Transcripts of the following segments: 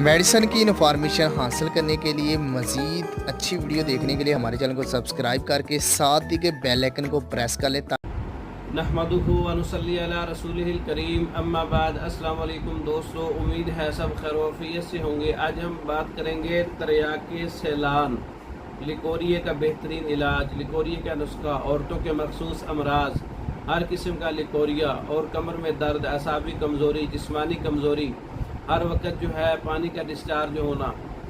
Medicine की information हासिल करने के लिए मज़ीद अच्छी वीडियो देखने के लिए हमारे चैनल को सब्सक्राइब करके साथ ही के बेल आइकन को प्रेस कर लें। नहमदुहु व नुसल्ली अला रसूलिहिल करीम अम्मा बाद। अस्सलाम वालेकुम दोस्तों, उम्मीद है सब खैर वफ़ियत से होंगे। आज हम बात करेंगे तरियाके सैलान, लिकोरिए का बेहतरीन इलाज, लिकोरिए का नुस्खा, औरतों के मखसूस अमराज, हर किस्म का लिकोरिया और कमर में दर्द, असाबी कमज़ोरी, जिस्मानी कमज़ोरी, हर वक्त जो है पानी का डिस्चार्ज होना।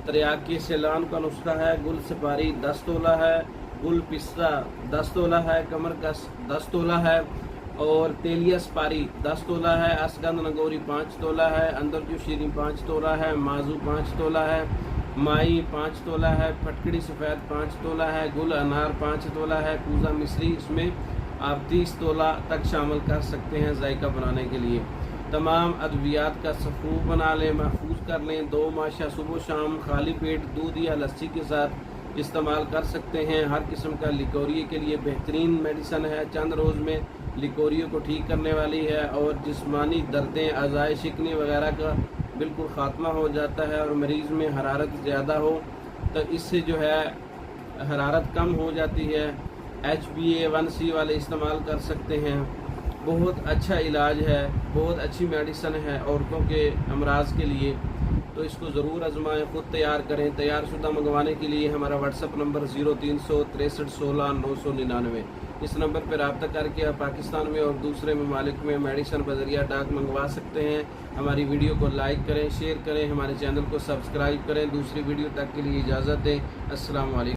तरियाके सैलान का नुस्खा है गुल सुपारी 10 तोला है, गुल पिस्ता 10 तोला है, कमर कस 10 तोला है और तेलिया सुपारी 10 तोला है, असगंध नगोरी 5 तोला है, अंदर जो शीरी 5 तोला है, माजू 5 तोला है, माई 5 तोला है, फटकड़ी सफ़ेद 5 तोला है, गुल अनार 5 तोला है, कूजा मिस्री इसमें आप 30 तोला तक शामिल कर सकते हैं जायका बनाने के लिए। तमाम अद्वियात का सफ़ूफ बना लें, महफूज कर लें। 2 माशा सुबह शाम खाली पेट दूध या लस्सी के साथ इस्तेमाल कर सकते हैं। हर किस्म का लिकोरिए के लिए बेहतरीन मेडिसन है, चंद रोज़ में लिकोरिए को ठीक करने वाली है और जिस्मानी दर्दें, अज़ाए शिकनी वगैरह का बिल्कुल ख़ात्मा हो जाता है। और मरीज़ में हरारत ज़्यादा हो तो इससे जो है हरारत कम हो जाती है। HbA1c वाले इस्तेमाल कर सकते हैं। बहुत अच्छा इलाज है, बहुत अच्छी मेडिसन है औरतों के अमराज के लिए, तो इसको ज़रूर आजमाएं, ख़ुद तैयार करें। तैयार शुदा मंगवाने के लिए हमारा व्हाट्सअप नंबर 0363 16 999, इस नंबर पर रब्ता करके आप पाकिस्तान में और दूसरे ममालिक में मेडिसन बजरिया डाक मंगवा सकते हैं। हमारी वीडियो को लाइक करें, शेयर करें, हमारे चैनल को सब्सक्राइब करें। दूसरी वीडियो तक के लिए इजाज़त दें। अस्सलाम वालेकुम।